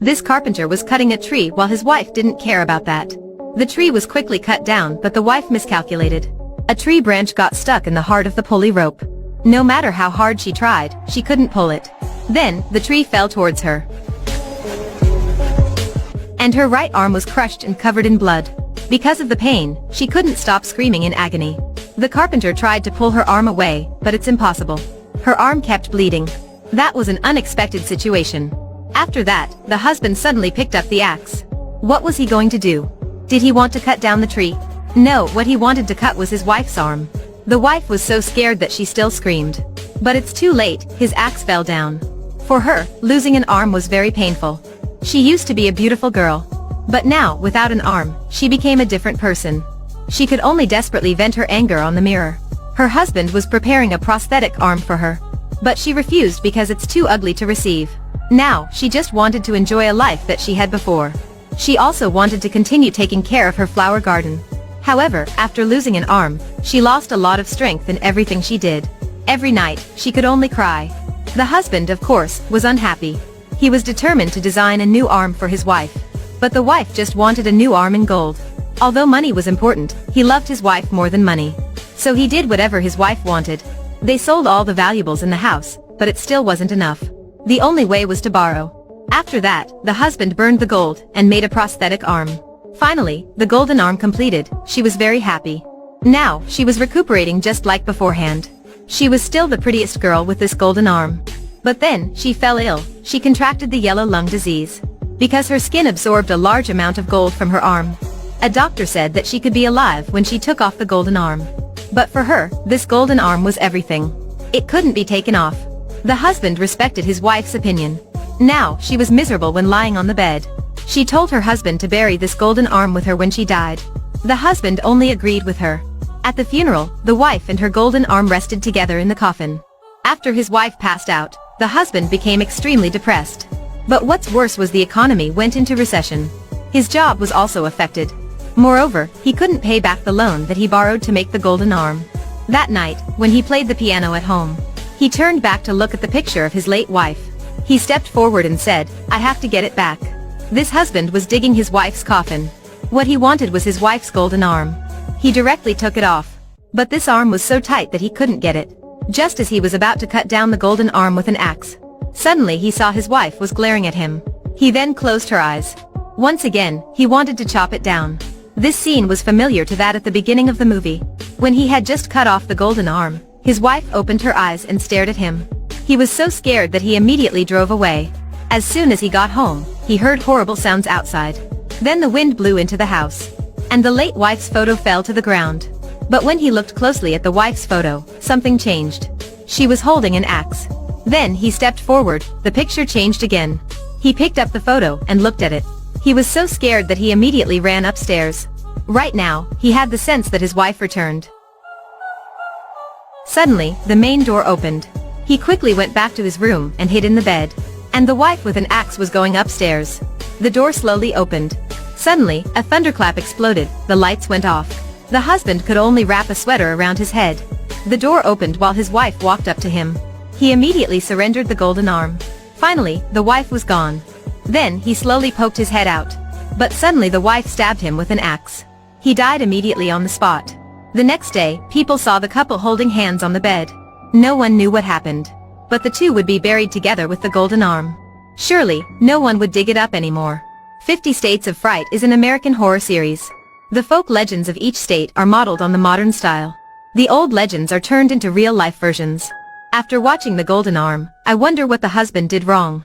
This carpenter was cutting a tree while his wife didn't care about that. The tree was quickly cut down, but the wife miscalculated. A tree branch got stuck in the heart of the pulley rope. No matter how hard she tried, she couldn't pull it. Then, the tree fell towards her, and her right arm was crushed and covered in blood. Because of the pain, she couldn't stop screaming in agony. The carpenter tried to pull her arm away, but it's impossible. Her arm kept bleeding. That was an unexpected situation. After that, the husband suddenly picked up the axe. What was he going to do? Did he want to cut down the tree? No, what he wanted to cut was his wife's arm. The wife was so scared that she still screamed. But it's too late, his axe fell down. For her, losing an arm was very painful. She used to be a beautiful girl. But now, without an arm, she became a different person. She could only desperately vent her anger on the mirror. Her husband was preparing a prosthetic arm for her. But she refused because it's too ugly to receive. Now, she just wanted to enjoy a life that she had before. She also wanted to continue taking care of her flower garden. However, after losing an arm, she lost a lot of strength in everything she did. Every night, she could only cry. The husband, of course, was unhappy. He was determined to design a new arm for his wife. But the wife just wanted a new arm in gold. Although money was important, he loved his wife more than money. So he did whatever his wife wanted. They sold all the valuables in the house, but it still wasn't enough. The only way was to borrow. After that, the husband burned the gold and made a prosthetic arm. Finally, the golden arm completed, she was very happy. Now, she was recuperating just like beforehand. She was still the prettiest girl with this golden arm. But then, she fell ill. She contracted the yellow lung disease. Because her skin absorbed a large amount of gold from her arm. A doctor said that she could be alive when she took off the golden arm. But for her, this golden arm was everything. It couldn't be taken off. The husband respected his wife's opinion. Now, she was miserable when lying on the bed. She told her husband to bury this golden arm with her when she died. The husband only agreed with her. At the funeral, the wife and her golden arm rested together in the coffin. After his wife passed out, the husband became extremely depressed. But what's worse was the economy went into recession. His job was also affected. Moreover, he couldn't pay back the loan that he borrowed to make the golden arm. That night, when he played the piano at home, he turned back to look at the picture of his late wife. He stepped forward and said, "I have to get it back." This husband was digging his wife's coffin. What he wanted was his wife's golden arm. He directly took it off. But this arm was so tight that he couldn't get it. Just as he was about to cut down the golden arm with an axe, suddenly he saw his wife was glaring at him. He then closed her eyes. Once again, he wanted to chop it down. This scene was familiar to that at the beginning of the movie. When he had just cut off the golden arm, his wife opened her eyes and stared at him. He was so scared that he immediately drove away. As soon as he got home, he heard horrible sounds outside. Then the wind blew into the house. And the late wife's photo fell to the ground. But when he looked closely at the wife's photo, something changed. She was holding an axe. Then he stepped forward, the picture changed again. He picked up the photo and looked at it. He was so scared that he immediately ran upstairs. Right now, he had the sense that his wife returned. Suddenly, the main door opened. He quickly went back to his room and hid in the bed. And the wife with an axe was going upstairs. The door slowly opened. Suddenly, a thunderclap exploded, the lights went off. The husband could only wrap a sweater around his head. The door opened while his wife walked up to him. He immediately surrendered the golden arm. Finally, the wife was gone. Then, he slowly poked his head out. But suddenly the wife stabbed him with an axe. He died immediately on the spot. The next day, people saw the couple holding hands on the bed. No one knew what happened. But the two would be buried together with the golden arm. Surely, no one would dig it up anymore. 50 States of Fright is an American horror series. The folk legends of each state are modeled on the modern style. The old legends are turned into real-life versions. After watching the golden arm, I wonder what the husband did wrong.